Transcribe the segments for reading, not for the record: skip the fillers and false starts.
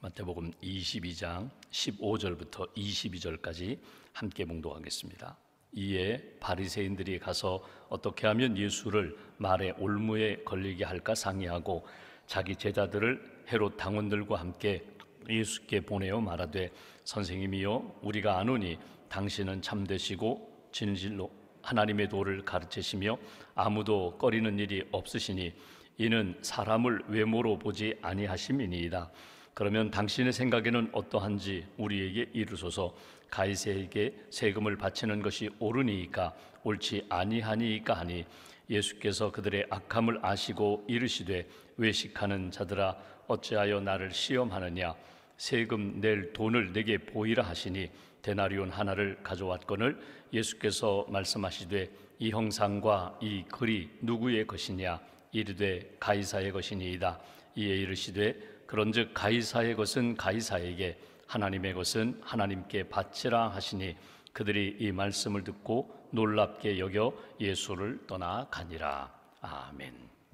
마태복음 22장 15절부터 22절까지 함께 봉독하겠습니다. 이에 바리새인들이 가서 어떻게 하면 예수를 말의 올무에 걸리게 할까 상의하고 자기 제자들을 헤롯 당원들과 함께 예수께 보내어 말하되, 선생님이여, 우리가 아노니 당신은 참되시고 진실로 하나님의 도를 가르치시며 아무도 꺼리는 일이 없으시니 이는 사람을 외모로 보지 아니하심이니이다. 그러면 당신의 생각에는 어떠한지 우리에게 이르소서. 가이사에게 세금을 바치는 것이 옳으니이까 옳지 아니하니이까 하니, 예수께서 그들의 악함을 아시고 이르시되, 외식하는 자들아 어찌하여 나를 시험하느냐. 세금 낼 돈을 내게 보이라 하시니 데나리온 하나를 가져왔거늘 예수께서 말씀하시되, 이 형상과 이 글이 누구의 것이냐. 이르되 가이사의 것이니이다. 이에 이르시되, 그런즉 가이사의 것은 가이사에게, 하나님의 것은 하나님께 바치라 하시니, 그들이 이 말씀을 듣고 놀랍게 여겨 예수를 떠나가니라. 아멘.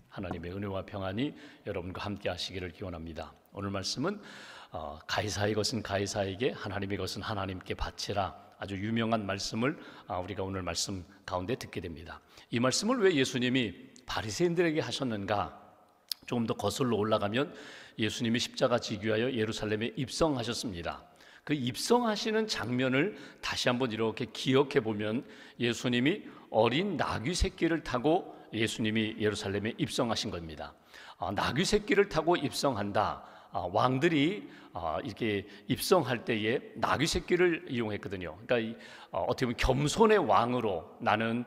하나님의 은혜와 평안이 여러분과 함께 하시기를 기원합니다. 오늘 말씀은 가이사의 것은 가이사에게, 하나님의 것은 하나님께 바치라, 아주 유명한 말씀을 우리가 오늘 말씀 가운데 듣게 됩니다. 이 말씀을 왜 예수님이 바리새인들에게 하셨는가? 조금 더 거슬러 올라가면 예수님이 십자가 지기하여 예루살렘에 입성하셨습니다. 그 입성하시는 장면을 다시 한번 이렇게 기억해 보면, 예수님이 어린 나귀 새끼를 타고 예수님이 예루살렘에 입성하신 겁니다. 나귀 새끼를 타고 입성한다. 왕들이 이렇게 입성할 때에 나귀 새끼를 이용했거든요. 그러니까 어떻게 보면 겸손의 왕으로, 나는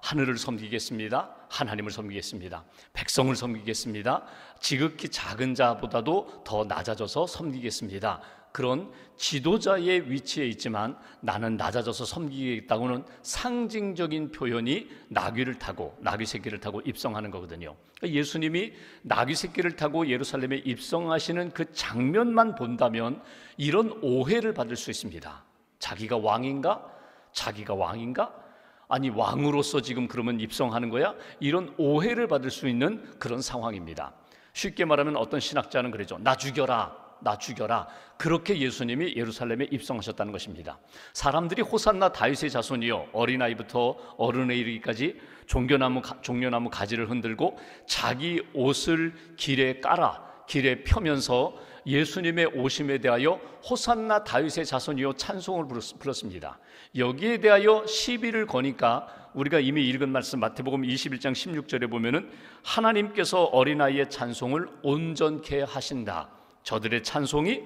하늘을 섬기겠습니다, 하나님을 섬기겠습니다, 백성을 섬기겠습니다, 지극히 작은 자보다도 더 낮아져서 섬기겠습니다, 그런 지도자의 위치에 있지만 나는 낮아져서 섬기겠다고는 상징적인 표현이 나귀를 타고, 나귀 새끼를 타고 입성하는 거거든요. 그러니까 예수님이 나귀 새끼를 타고 예루살렘에 입성하시는 그 장면만 본다면 이런 오해를 받을 수 있습니다. 자기가 왕인가? 자기가 왕인가? 아니, 왕으로서 지금 그러면 입성하는 거야? 이런 오해를 받을 수 있는 그런 상황입니다. 쉽게 말하면 어떤 신학자는 그러죠. 나 죽여라, 나 죽여라. 그렇게 예수님이 예루살렘에 입성하셨다는 것입니다. 사람들이 호산나 다윗의 자손이여, 어린아이부터 어른에 이르기까지 종려나무 가지를 흔들고 자기 옷을 길에 깔아, 길에 펴면서 예수님의 오심에 대하여 호산나 다윗의 자손이여 찬송을 불렀습니다. 여기에 대하여 시비를 거니까 우리가 이미 읽은 말씀 마태복음 21장 16절에 보면은, 하나님께서 어린아이의 찬송을 온전케 하신다. 저들의 찬송이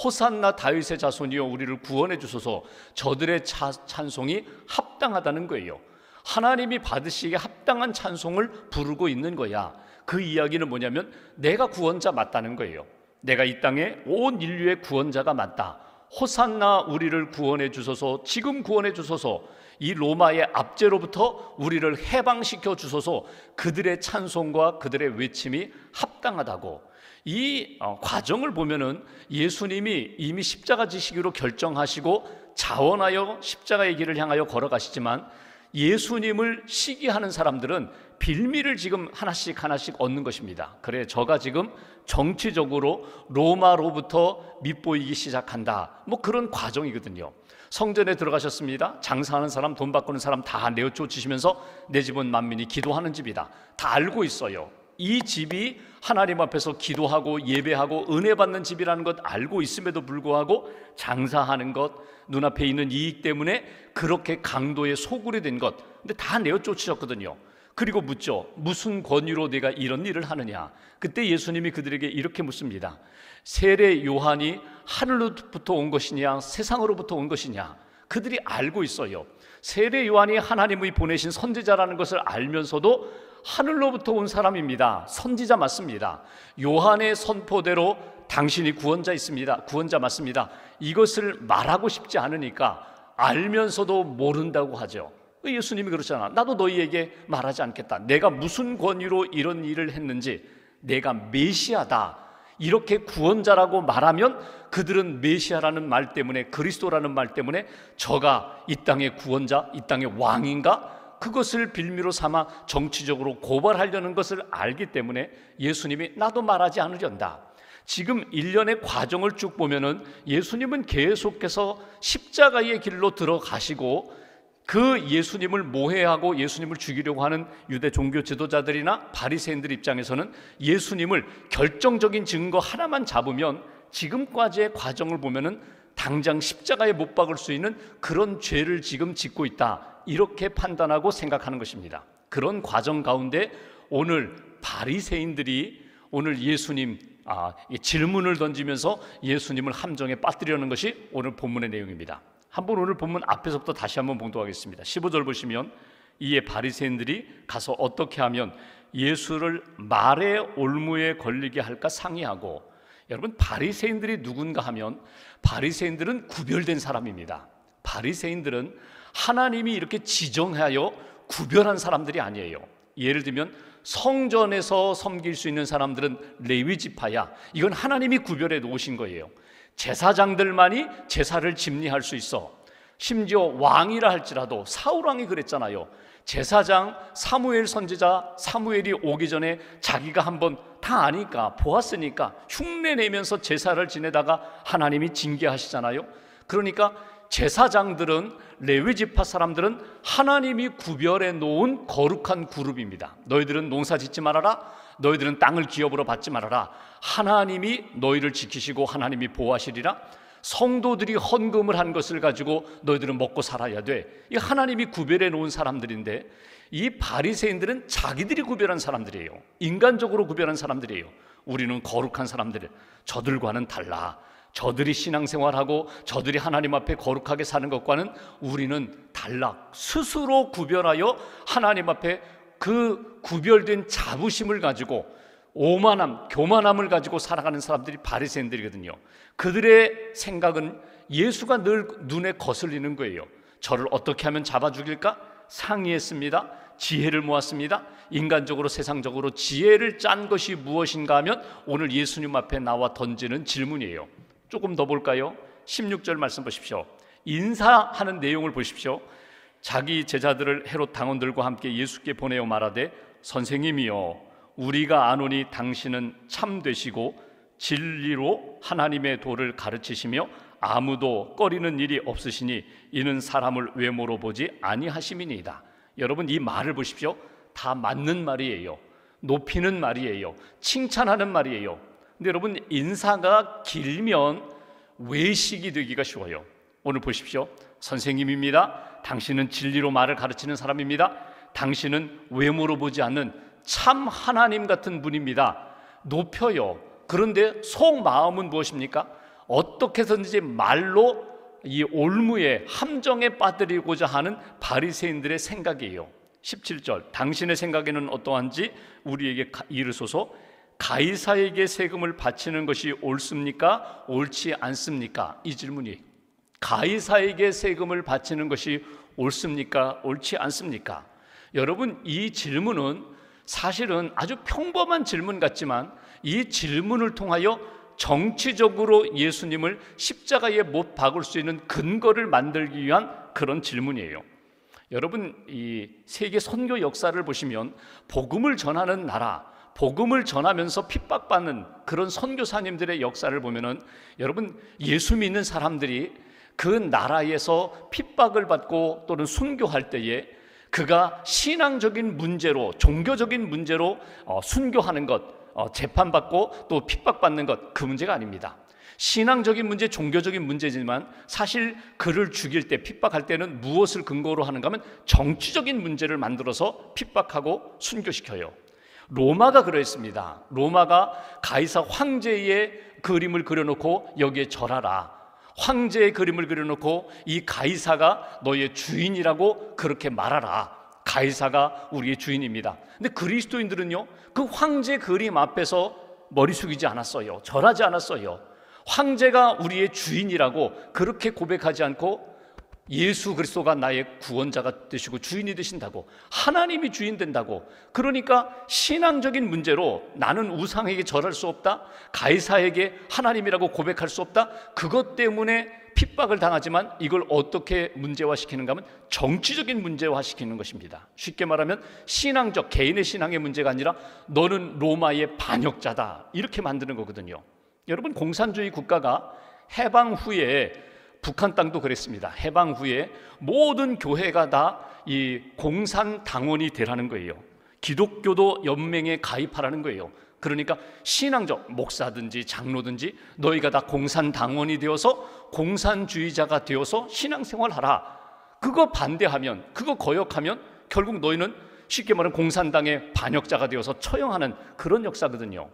호산나 다윗의 자손이여 우리를 구원해 주소서, 저들의 찬송이 합당하다는 거예요. 하나님이 받으시기에 합당한 찬송을 부르고 있는 거야. 그 이야기는 뭐냐면 내가 구원자 맞다는 거예요. 내가 이 땅에 온 인류의 구원자가 맞다. 호산나 우리를 구원해 주소서, 지금 구원해 주소서, 이 로마의 압제로부터 우리를 해방시켜 주소서, 그들의 찬송과 그들의 외침이 합당하다고. 이 과정을 보면은 예수님이 이미 십자가 지시기로 결정하시고 자원하여 십자가의 길을 향하여 걸어가시지만, 예수님을 시기하는 사람들은 빌미를 지금 하나씩 얻는 것입니다. 그래, 저가 지금 정치적으로 로마로부터 밑보이기 시작한다, 뭐 그런 과정이거든요. 성전에 들어가셨습니다. 장사하는 사람, 돈 바꾸는 사람 다 내어 쫓으시면서 내 집은 만민이 기도하는 집이다, 다 알고 있어요. 이 집이 하나님 앞에서 기도하고 예배하고 은혜 받는 집이라는 것 알고 있음에도 불구하고 장사하는 것, 눈앞에 있는 이익 때문에 그렇게 강도의 소굴이 된 것, 근데 다 내어 쫓으셨거든요. 그리고 묻죠. 무슨 권위로 내가 이런 일을 하느냐. 그때 예수님이 그들에게 이렇게 묻습니다. 세례 요한이 하늘로부터 온 것이냐, 세상으로부터 온 것이냐. 그들이 알고 있어요. 세례 요한이 하나님이 보내신 선지자라는 것을 알면서도 하늘로부터 온 사람입니다, 선지자 맞습니다, 요한의 선포대로 당신이 구원자 있습니다, 구원자 맞습니다, 이것을 말하고 싶지 않으니까 알면서도 모른다고 하죠. 예수님이 그렇잖아. 나도 너희에게 말하지 않겠다. 내가 무슨 권위로 이런 일을 했는지, 내가 메시아다, 이렇게 구원자라고 말하면 그들은 메시아라는 말 때문에, 그리스도라는 말 때문에 저가 이 땅의 구원자, 이 땅의 왕인가? 그것을 빌미로 삼아 정치적으로 고발하려는 것을 알기 때문에 예수님이 나도 말하지 않으련다. 지금 일련의 과정을 쭉 보면은 예수님은 계속해서 십자가의 길로 들어가시고 그 예수님을 모해하고 예수님을 죽이려고 하는 유대 종교 지도자들이나 바리새인들 입장에서는 예수님을 결정적인 증거 하나만 잡으면 지금까지의 과정을 보면은 당장 십자가에 못 박을 수 있는 그런 죄를 지금 짓고 있다, 이렇게 판단하고 생각하는 것입니다. 그런 과정 가운데 오늘 바리새인들이 오늘 예수님 질문을 던지면서 예수님을 함정에 빠뜨리려는 것이 오늘 본문의 내용입니다. 한번 오늘 본문 앞에서부터 다시 한번 봉독하겠습니다. 15절 보시면 이에 바리새인들이 가서 어떻게 하면 예수를 말의 올무에 걸리게 할까 상의하고, 여러분 바리새인들이 누군가 하면 바리새인들은 구별된 사람입니다. 바리새인들은 하나님이 이렇게 지정하여 구별한 사람들이 아니에요. 예를 들면 성전에서 섬길 수 있는 사람들은 레위 지파야, 이건 하나님이 구별해 놓으신 거예요. 제사장들만이 제사를 집리할 수 있어. 심지어 왕이라 할지라도 사울 왕이 그랬잖아요. 제사장 사무엘 선지자, 사무엘이 오기 전에 자기가 한번 다 아니까 보았으니까 흉내내면서 제사를 지내다가 하나님이 징계하시잖아요. 그러니까 제사장들은, 레위 지파 사람들은 하나님이 구별해 놓은 거룩한 그룹입니다. 너희들은 농사 짓지 말아라, 너희들은 땅을 기업으로 받지 말아라, 하나님이 너희를 지키시고 하나님이 보호하시리라, 성도들이 헌금을 한 것을 가지고 너희들은 먹고 살아야 돼. 이 하나님이 구별해 놓은 사람들인데, 이 바리새인들은 자기들이 구별한 사람들이에요. 인간적으로 구별한 사람들이에요. 우리는 거룩한 사람들, 저들과는 달라. 저들이 신앙생활하고 저들이 하나님 앞에 거룩하게 사는 것과는 우리는 달라. 스스로 구별하여 하나님 앞에 그 구별된 자부심을 가지고 오만함, 교만함을 가지고 살아가는 사람들이 바리새인들이거든요. 그들의 생각은 예수가 늘 눈에 거슬리는 거예요. 저를 어떻게 하면 잡아 죽일까? 상의했습니다. 지혜를 모았습니다. 인간적으로 세상적으로 지혜를 짠 것이 무엇인가 하면 오늘 예수님 앞에 나와 던지는 질문이에요. 조금 더 볼까요? 16절 말씀 보십시오. 인사하는 내용을 보십시오. 자기 제자들을 헤롯 당원들과 함께 예수께 보내어 말하되 선생님이여, 우리가 아노니 당신은 참되시고 진리로 하나님의 도를 가르치시며 아무도 꺼리는 일이 없으시니 이는 사람을 외모로 보지 아니하심이니이다. 여러분, 이 말을 보십시오. 다 맞는 말이에요. 높이는 말이에요. 칭찬하는 말이에요. 근데 여러분, 인사가 길면 외식이 되기가 쉬워요. 오늘 보십시오. 선생님입니다. 당신은 진리로 말을 가르치는 사람입니다. 당신은 외모로 보지 않는 참 하나님 같은 분입니다. 높여요. 그런데 속마음은 무엇입니까? 어떻게 해서든지 말로 이 올무에 함정에 빠뜨리고자 하는 바리새인들의 생각이에요. 17절, 당신의 생각에는 어떠한지 우리에게 이르소서. 가이사에게 세금을 바치는 것이 옳습니까? 옳지 않습니까? 이 질문이, 가이사에게 세금을 바치는 것이 옳습니까? 옳지 않습니까? 여러분, 이 질문은 사실은 아주 평범한 질문 같지만 이 질문을 통하여 정치적으로 예수님을 십자가에 못 박을 수 있는 근거를 만들기 위한 그런 질문이에요. 여러분, 이 세계 선교 역사를 보시면 복음을 전하는 나라, 복음을 전하면서 핍박받는 그런 선교사님들의 역사를 보면은 여러분, 예수 믿는 사람들이 그 나라에서 핍박을 받고 또는 순교할 때에 그가 신앙적인 문제로, 종교적인 문제로 순교하는 것, 재판받고 또 핍박받는 것, 그 문제가 아닙니다. 신앙적인 문제, 종교적인 문제지만 사실 그를 죽일 때, 핍박할 때는 무엇을 근거로 하는가 하면 정치적인 문제를 만들어서 핍박하고 순교시켜요. 로마가 그랬습니다. 로마가 가이사 황제의 그림을 그려놓고 여기에 절하라, 황제의 그림을 그려놓고 이 가이사가 너의 주인이라고 그렇게 말하라, 가이사가 우리의 주인입니다. 근데 그리스도인들은요, 그 황제 그림 앞에서 머리 숙이지 않았어요. 절하지 않았어요. 황제가 우리의 주인이라고 그렇게 고백하지 않고 예수 그리스도가 나의 구원자가 되시고 주인이 되신다고, 하나님이 주인 된다고. 그러니까 신앙적인 문제로 나는 우상에게 절할 수 없다, 가이사에게 하나님이라고 고백할 수 없다, 그것 때문에 핍박을 당하지만 이걸 어떻게 문제화시키는가 하면 정치적인 문제화시키는 것입니다. 쉽게 말하면 신앙적, 개인의 신앙의 문제가 아니라 너는 로마의 반역자다, 이렇게 만드는 거거든요. 여러분, 공산주의 국가가 해방 후에, 북한 땅도 그랬습니다. 해방 후에 모든 교회가 다 이 공산당원이 되라는 거예요. 기독교도 연맹에 가입하라는 거예요. 그러니까 신앙적, 목사든지 장로든지 너희가 다 공산당원이 되어서 공산주의자가 되어서 신앙생활하라. 그거 반대하면, 그거 거역하면 결국 너희는 쉽게 말하면 공산당의 반역자가 되어서 처형하는 그런 역사거든요.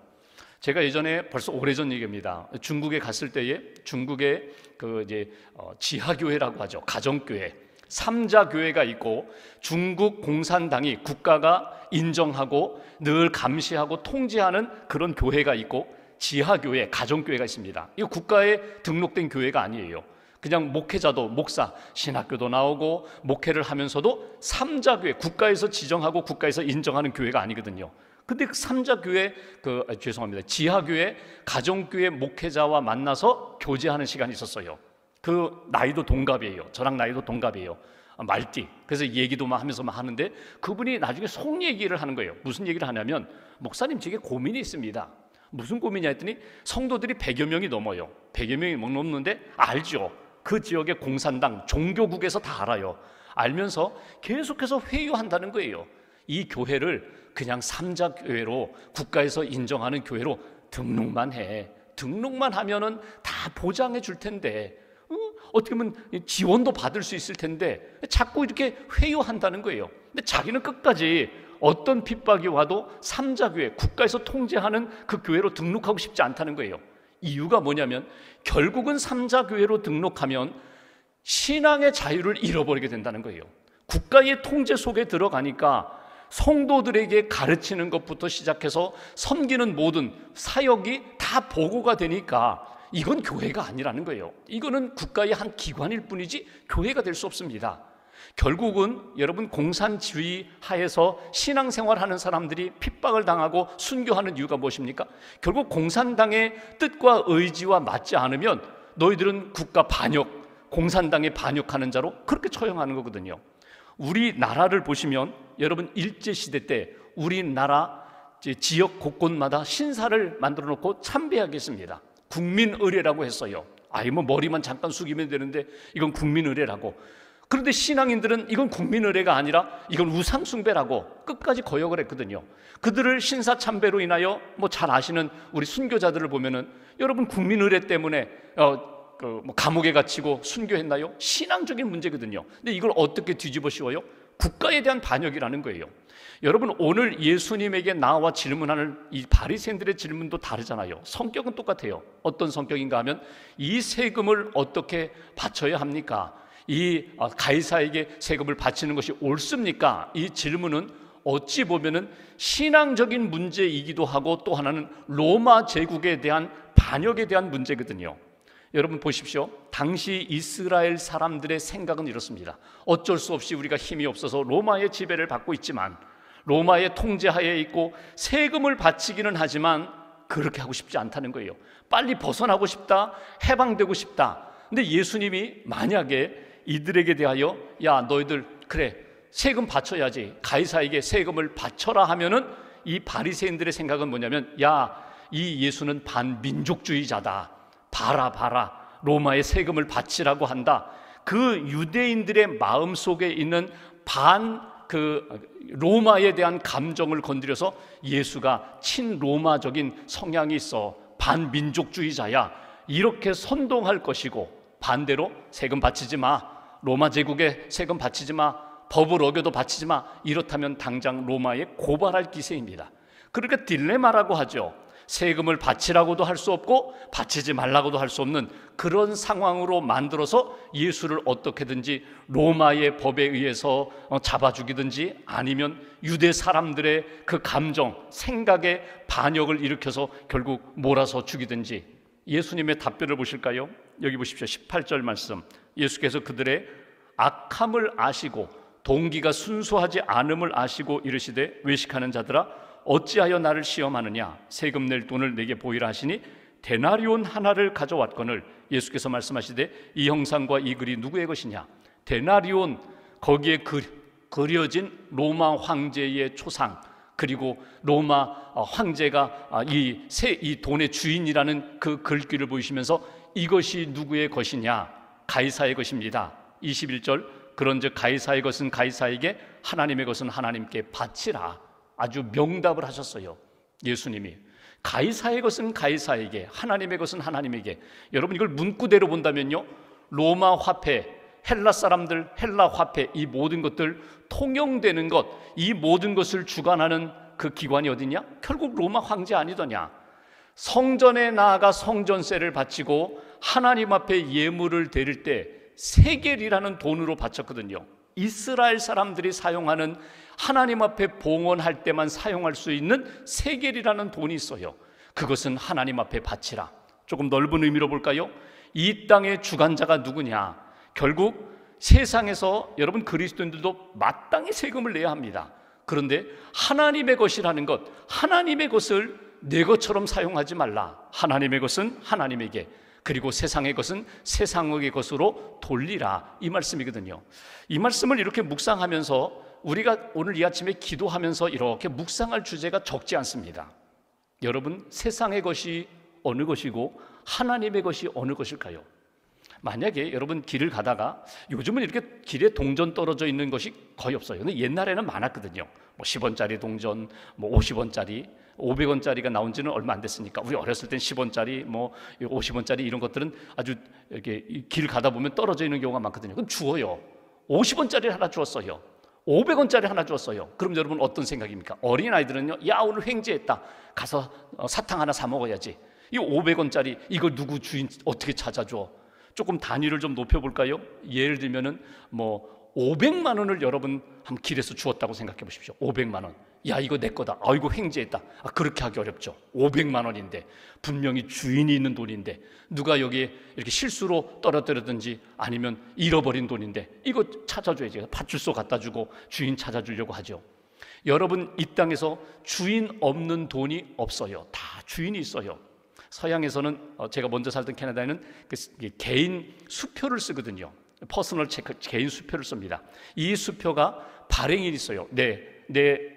제가 예전에, 벌써 오래전 얘기입니다, 중국에 갔을 때에 중국의 지하교회라고 하죠, 가정교회, 삼자교회가 있고 중국 공산당이 국가가 인정하고 늘 감시하고 통제하는 그런 교회가 있고 지하교회, 가정교회가 있습니다. 이거 국가에 등록된 교회가 아니에요. 그냥 목회자도, 목사, 신학교도 나오고 목회를 하면서도 삼자교회, 국가에서 지정하고 국가에서 인정하는 교회가 아니거든요. 근데 그 삼자교회, 지하교회, 가정교회 목회자와 만나서 교제하는 시간이 있었어요. 그 나이도 동갑이에요. 저랑 나이도 동갑이에요. 말띠. 그래서 얘기도 막 하면서 막 하는데 그분이 나중에 속 얘기를 하는 거예요. 무슨 얘기를 하냐면, 목사님, 제게 고민이 있습니다. 무슨 고민이냐 했더니 성도들이 100여 명이 넘어요. 100여 명이 넘는데 알죠. 그 지역의 공산당 종교국에서 다 알아요. 알면서 계속해서 회유한다는 거예요. 이 교회를 그냥 삼자교회로, 국가에서 인정하는 교회로 등록만 해. 등록만 하면은 다 보장해 줄 텐데, 어떻게 보면 지원도 받을 수 있을 텐데 자꾸 이렇게 회유한다는 거예요. 근데 자기는 끝까지 어떤 핍박이 와도 삼자교회, 국가에서 통제하는 그 교회로 등록하고 싶지 않다는 거예요. 이유가 뭐냐면 결국은 삼자교회로 등록하면 신앙의 자유를 잃어버리게 된다는 거예요. 국가의 통제 속에 들어가니까 성도들에게 가르치는 것부터 시작해서 섬기는 모든 사역이 다 보고가 되니까 이건 교회가 아니라는 거예요. 이거는 국가의 한 기관일 뿐이지 교회가 될 수 없습니다. 결국은 여러분, 공산주의 하에서 신앙생활하는 사람들이 핍박을 당하고 순교하는 이유가 무엇입니까? 결국 공산당의 뜻과 의지와 맞지 않으면 너희들은 국가 반역, 공산당에 반역하는 자로 그렇게 처형하는 거거든요. 우리나라를 보시면 여러분, 일제시대 때 우리나라 지역 곳곳마다 신사를 만들어 놓고 참배하겠습니다. 국민의례라고 했어요. 머리만 잠깐 숙이면 되는데 이건 국민의례라고. 그런데 신앙인들은 이건 국민의례가 아니라 이건 우상숭배라고 끝까지 거역을 했거든요. 그들을 신사참배로 인하여 잘 아시는 우리 순교자들을 보면은 여러분, 국민의례 때문에 감옥에 갇히고 순교했나요? 신앙적인 문제거든요. 근데 이걸 어떻게 뒤집어 씌워요? 국가에 대한 반역이라는 거예요. 여러분, 오늘 예수님에게 나와 질문하는 이 바리새인들의 질문도 다르잖아요. 성격은 똑같아요. 어떤 성격인가 하면, 이 세금을 어떻게 바쳐야 합니까? 이 가이사에게 세금을 바치는 것이 옳습니까? 이 질문은 어찌 보면은 신앙적인 문제이기도 하고 또 하나는 로마 제국에 대한 반역에 대한 문제거든요. 여러분 보십시오. 당시 이스라엘 사람들의 생각은 이렇습니다. 어쩔 수 없이 우리가 힘이 없어서 로마의 지배를 받고 있지만, 로마의 통제하에 있고 세금을 바치기는 하지만 그렇게 하고 싶지 않다는 거예요. 빨리 벗어나고 싶다, 해방되고 싶다. 근데 예수님이 만약에 이들에게 대하여, 야, 너희들 그래, 세금 바쳐야지, 가이사에게 세금을 바쳐라 하면은 이 바리새인들의 생각은 뭐냐면, 야, 이 예수는 반민족주의자다. 봐라, 로마의 세금을 바치라고 한다. 그 유대인들의 마음 속에 있는 로마에 대한 감정을 건드려서 예수가 친로마적인 성향이 있어, 반민족주의자야, 이렇게 선동할 것이고, 반대로 세금 바치지 마, 로마 제국에 세금 바치지 마, 법을 어겨도 바치지 마, 이렇다면 당장 로마에 고발할 기세입니다. 그러니까 딜레마라고 하죠. 세금을 바치라고도 할 수 없고 바치지 말라고도 할 수 없는 그런 상황으로 만들어서 예수를 어떻게든지 로마의 법에 의해서 잡아 죽이든지, 아니면 유대 사람들의 그 감정, 생각에 반역을 일으켜서 결국 몰아서 죽이든지. 예수님의 답변을 보실까요? 여기 보십시오. 18절 말씀. 예수께서 그들의 악함을 아시고 동기가 순수하지 않음을 아시고 이르시되 외식하는 자들아 어찌하여 나를 시험하느냐 세금 낼 돈을 내게 보이라 하시니 데나리온 하나를 가져왔거늘 예수께서 말씀하시되 이 형상과 이 글이 누구의 것이냐. 데나리온, 거기에 그려진 로마 황제의 초상, 그리고 로마 황제가 이 돈의 주인이라는 그 글귀를 보이시면서 이것이 누구의 것이냐. 가이사의 것입니다. 21절 그런즉 가이사의 것은 가이사에게 하나님의 것은 하나님께 바치라. 아주 명답을 하셨어요. 예수님이 가이사의 것은 가이사에게, 하나님의 것은 하나님에게. 여러분 이걸 문구대로 본다면요, 로마 화폐, 헬라 사람들 헬라 화폐, 이 모든 것들 통용되는 것, 이 모든 것을 주관하는 그 기관이 어디냐? 결국 로마 황제 아니더냐. 성전에 나아가 성전세를 바치고 하나님 앞에 예물을 드릴 때 세겔이라는 돈으로 바쳤거든요. 이스라엘 사람들이 사용하는, 하나님 앞에 봉헌할 때만 사용할 수 있는 세겔이라는 돈이 있어요. 그것은 하나님 앞에 바치라. 조금 넓은 의미로 볼까요? 이 땅의 주관자가 누구냐? 결국 세상에서 여러분 그리스도인들도 마땅히 세금을 내야 합니다. 그런데 하나님의 것이라는 것, 하나님의 것을 내 것처럼 사용하지 말라. 하나님의 것은 하나님에게, 그리고 세상의 것은 세상의 것으로 돌리라, 이 말씀이거든요. 이 말씀을 이렇게 묵상하면서 우리가 오늘 이 아침에 기도하면서 이렇게 묵상할 주제가 적지 않습니다. 여러분, 세상의 것이 어느 것이고 하나님의 것이 어느 것일까요? 만약에 여러분 길을 가다가, 요즘은 이렇게 길에 동전 떨어져 있는 것이 거의 없어요. 근데 옛날에는 많았거든요. 뭐 10원짜리 동전, 뭐 50원짜리, 500원짜리가 나온 지는 얼마 안 됐으니까. 우리 어렸을 땐 10원짜리, 뭐 50원짜리 이런 것들은 아주 이렇게 길 가다 보면 떨어져 있는 경우가 많거든요. 그럼 주어요. 50원짜리 하나 주었어요. 500원짜리 하나 주었어요. 그럼 여러분 어떤 생각입니까? 어린아이들은요, 야 오늘 횡재했다, 가서 사탕 하나 사 먹어야지. 이 500원짜리 이거 누구 주인 어떻게 찾아줘? 조금 단위를 좀 높여볼까요? 예를 들면은 뭐 500만 원을 여러분 한 길에서 주었다고 생각해 보십시오. 500만 원. 야 이거 내 거다. 이거 횡재했다. 그렇게 하기 어렵죠. 500만 원인데 분명히 주인이 있는 돈인데 누가 여기에 이렇게 실수로 떨어뜨렸든지 아니면 잃어버린 돈인데 이거 찾아줘야지. 파출소 갖다 주고 주인 찾아주려고 하죠. 여러분 이 땅에서 주인 없는 돈이 없어요. 다 주인이 있어요. 서양에서는 제가 먼저 살던 캐나다에는 개인 수표를 쓰거든요. 퍼스널 체크, 개인 수표를 씁니다. 이 수표가 발행일이 있어요. 내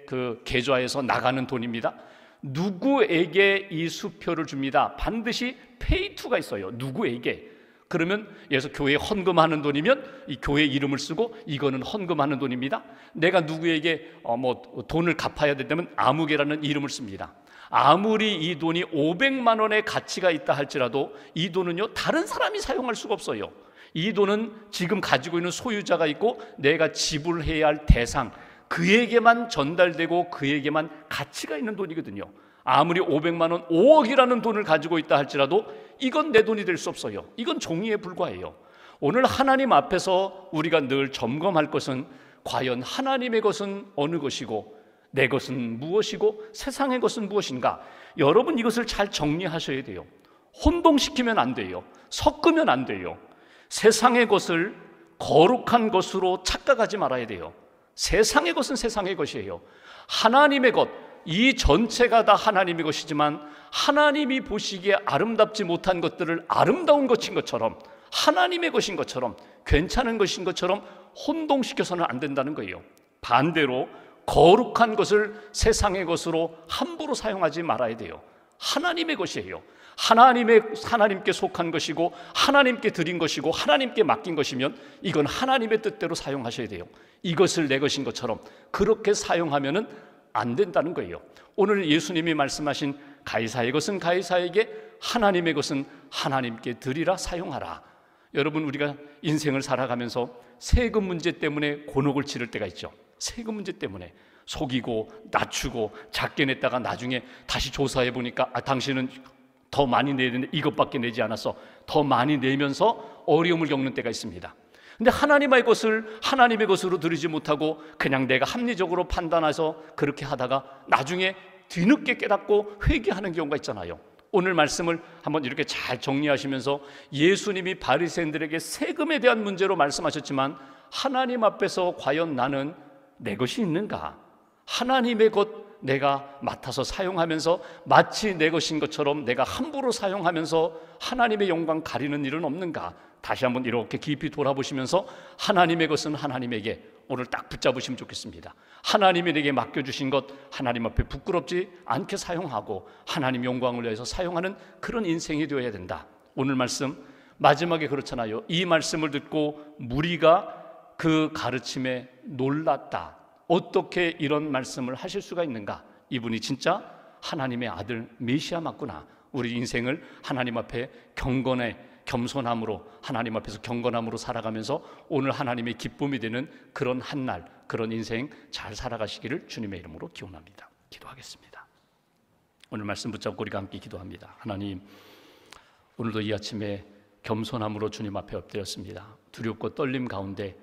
그 계좌에서 나가는 돈입니다. 누구에게 이 수표를 줍니다. 반드시 페이투가 있어요. 누구에게. 그러면 예를 들어서 교회에 헌금하는 돈이면 이 교회 이름을 쓰고 이거는 헌금하는 돈입니다. 내가 누구에게 뭐 돈을 갚아야 된다면 아무개라는 이름을 씁니다. 아무리 이 돈이 500만 원의 가치가 있다 할지라도 이 돈은요 다른 사람이 사용할 수가 없어요. 이 돈은 지금 가지고 있는 소유자가 있고 내가 지불해야 할 대상, 그에게만 전달되고 그에게만 가치가 있는 돈이거든요. 아무리 500만 원, 5억이라는 돈을 가지고 있다 할지라도 이건 내 돈이 될 수 없어요. 이건 종이에 불과해요. 오늘 하나님 앞에서 우리가 늘 점검할 것은 과연 하나님의 것은 어느 것이고 내 것은 무엇이고 세상의 것은 무엇인가. 여러분 이것을 잘 정리하셔야 돼요. 혼동시키면 안 돼요. 섞으면 안 돼요. 세상의 것을 거룩한 것으로 착각하지 말아야 돼요. 세상의 것은 세상의 것이에요. 하나님의 것, 이 전체가 다 하나님의 것이지만 하나님이 보시기에 아름답지 못한 것들을 아름다운 것인 것처럼, 하나님의 것인 것처럼, 괜찮은 것인 것처럼 혼동시켜서는 안 된다는 거예요. 반대로 거룩한 것을 세상의 것으로 함부로 사용하지 말아야 돼요. 하나님의 것이에요. 하나님께 속한 것이고 하나님께 드린 것이고 하나님께 맡긴 것이면 이건 하나님의 뜻대로 사용하셔야 돼요. 이것을 내 것인 것처럼 그렇게 사용하면은 안 된다는 거예요. 오늘 예수님이 말씀하신 가이사의 것은 가이사에게, 하나님의 것은 하나님께 드리라, 사용하라. 여러분 우리가 인생을 살아가면서 세금 문제 때문에 곤혹을 치를 때가 있죠. 세금 문제 때문에 속이고 낮추고 작게 냈다가 나중에 다시 조사해 보니까 당신은 더 많이 내야 되는데 이것밖에 내지 않아서 더 많이 내면서 어려움을 겪는 때가 있습니다. 근데 하나님의 것을 하나님의 것으로 드리지 못하고 그냥 내가 합리적으로 판단해서 그렇게 하다가 나중에 뒤늦게 깨닫고 회개하는 경우가 있잖아요. 오늘 말씀을 한번 이렇게 잘 정리하시면서 예수님이 바리새인들에게 세금에 대한 문제로 말씀하셨지만 하나님 앞에서 과연 나는 내 것이 있는가? 하나님의 것 내가 맡아서 사용하면서 마치 내 것인 것처럼 내가 함부로 사용하면서 하나님의 영광 가리는 일은 없는가? 다시 한번 이렇게 깊이 돌아보시면서 하나님의 것은 하나님에게 오늘 딱 붙잡으시면 좋겠습니다. 하나님이 내게 맡겨주신 것 하나님 앞에 부끄럽지 않게 사용하고 하나님 영광을 위해서 사용하는 그런 인생이 되어야 된다. 오늘 말씀 마지막에 그렇잖아요. 이 말씀을 듣고 무리가 그 가르침에 놀랐다. 어떻게 이런 말씀을 하실 수가 있는가? 이분이 진짜 하나님의 아들 메시아 맞구나. 우리 인생을 하나님 앞에 겸손함으로 하나님 앞에서 경건함으로 살아가면서 오늘 하나님의 기쁨이 되는 그런 한날, 그런 인생 잘 살아가시기를 주님의 이름으로 기원합니다. 기도하겠습니다. 오늘 말씀 붙잡고 우리가 함께 기도합니다. 하나님, 오늘도 이 아침에 겸손함으로 주님 앞에 엎드렸습니다. 두렵고 떨림 가운데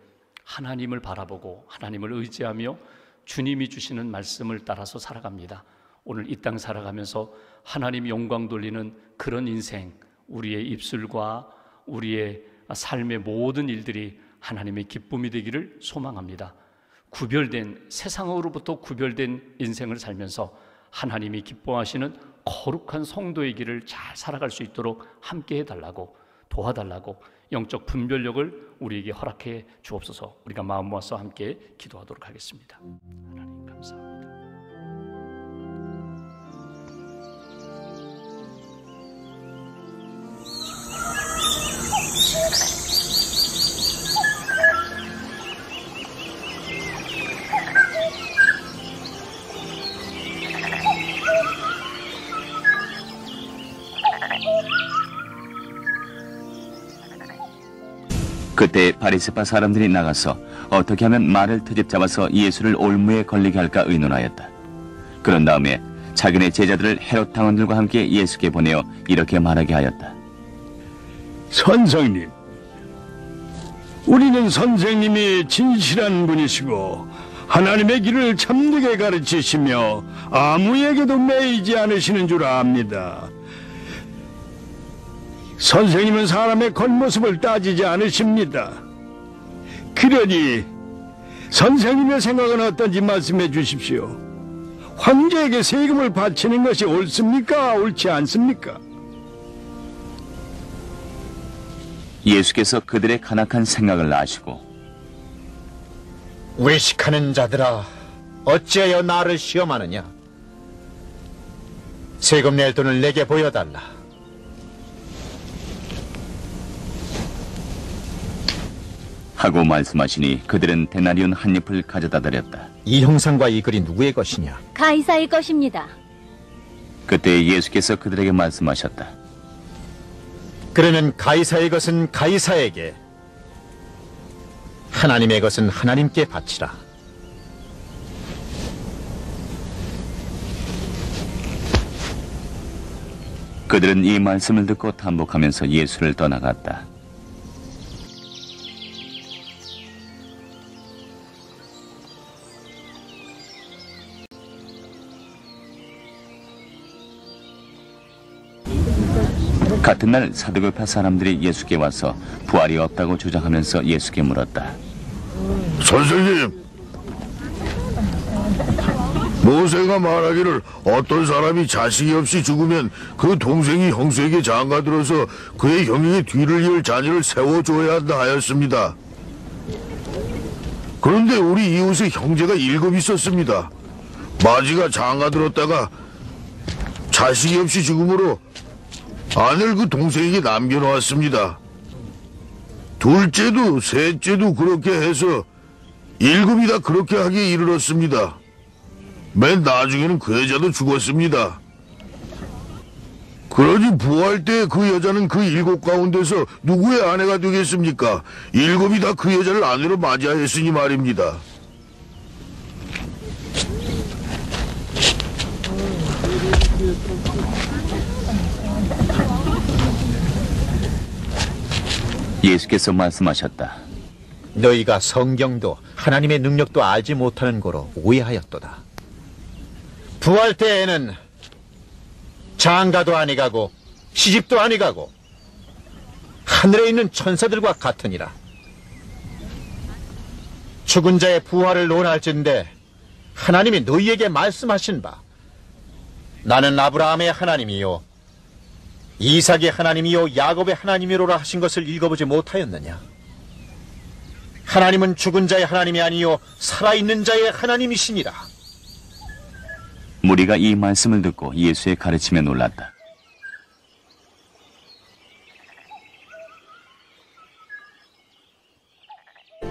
하나님을 바라보고 하나님을 의지하며 주님이 주시는 말씀을 따라서 살아갑니다. 오늘 이 땅 살아가면서 하나님 영광 돌리는 그런 인생, 우리의 입술과 우리의 삶의 모든 일들이 하나님의 기쁨이 되기를 소망합니다. 세상으로부터 구별된 인생을 살면서 하나님이 기뻐하시는 거룩한 성도의 길을 잘 살아갈 수 있도록 함께 해달라고, 도와달라고 영적 분별력을 우리에게 허락해 주옵소서. 우리가 마음 모아서 함께 기도하도록 하겠습니다. 하나님 감사합니다. 그때 바리새파 사람들이 나가서 어떻게 하면 말을 트집 잡아서 예수를 올무에 걸리게 할까 의논하였다. 그런 다음에 자기네 제자들을 헤롯 당원들과 함께 예수께 보내어 이렇게 말하게 하였다. 선생님, 우리는 선생님이 진실한 분이시고 하나님의 길을 참되게 가르치시며 아무에게도 매이지 않으시는 줄 압니다. 선생님은 사람의 겉모습을 따지지 않으십니다. 그러니 선생님의 생각은 어떤지 말씀해 주십시오. 황제에게 세금을 바치는 것이 옳습니까? 옳지 않습니까? 예수께서 그들의 간악한 생각을 아시고, 외식하는 자들아, 어찌하여 나를 시험하느냐? 세금 낼 돈을 내게 보여달라. 하고 말씀하시니 그들은 데나리온 한 잎을 가져다 드렸다. 이 형상과 이 글이 누구의 것이냐? 가이사의 것입니다. 그때 예수께서 그들에게 말씀하셨다. 그러면 가이사의 것은 가이사에게, 하나님의 것은 하나님께 바치라. 그들은 이 말씀을 듣고 tam복하면서 예수를 떠나갔다. 같은 날 사두개파 사람들이 예수께 와서 부활이 없다고 주장하면서 예수께 물었다. 선생님, 모세가 말하기를 어떤 사람이 자식이 없이 죽으면 그 동생이 형수에게 장가들어서 그의 형에게 뒤를 이을 자녀를 세워줘야 한다 하였습니다. 그런데 우리 이웃에 형제가 7 있었습니다. 마지가 장가들었다가 자식이 없이 죽음으로 아내를 그 동생에게 남겨놓았습니다. 둘째도 셋째도 그렇게 해서 7이 다 그렇게 하기에 이르렀습니다. 맨 나중에는 그 여자도 죽었습니다. 그러니 부활 때 그 여자는 그 7 가운데서 누구의 아내가 되겠습니까? 7이 다 그 여자를 아내로 맞이하였으니 말입니다. 예수께서 말씀하셨다. 너희가 성경도 하나님의 능력도 알지 못하는 거로 오해하였도다. 부활 때에는 장가도 아니 가고 시집도 아니 가고 하늘에 있는 천사들과 같으니라. 죽은 자의 부활을 논할진대 하나님이 너희에게 말씀하신 바 나는 아브라함의 하나님이요 이삭의 하나님이요 야곱의 하나님이로라 하신 것을 읽어보지 못하였느냐? 하나님은 죽은 자의 하나님이 아니요 살아있는 자의 하나님이시니라. 무리가 이 말씀을 듣고 예수의 가르침에 놀랐다.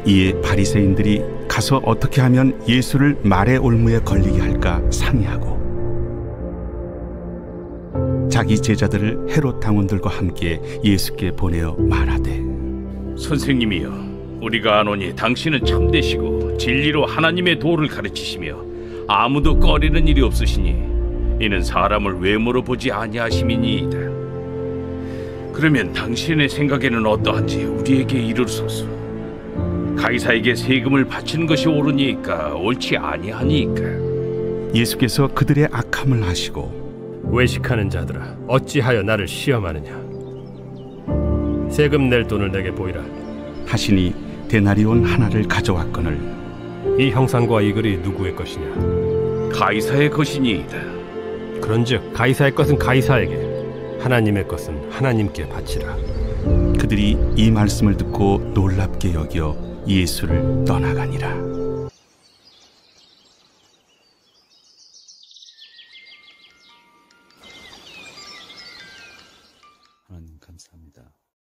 이에 바리새인들이 가서 어떻게 하면 예수를 말의 올무에 걸리게 할까 상의하고 자기 제자들을 헤롯 당원들과 함께 예수께 보내어 말하되 선생님이여, 우리가 아노니 당신은 참되시고 진리로 하나님의 도를 가르치시며 아무도 꺼리는 일이 없으시니 이는 사람을 외모로 보지 아니하심이니이다. 그러면 당신의 생각에는 어떠한지 우리에게 이르소서. 가이사에게 세금을 바치는 것이 옳으니까 옳지 아니하니까? 예수께서 그들의 악함을 아시고 외식하는 자들아, 어찌하여 나를 시험하느냐? 세금 낼 돈을 내게 보이라. 하시니 데나리온 하나를 가져왔거늘 이 형상과 이 글이 누구의 것이냐? 가이사의 것이니이다. 그런즉 가이사의 것은 가이사에게, 하나님의 것은 하나님께 바치라. 그들이 이 말씀을 듣고 놀랍게 여겨 예수를 떠나가니라.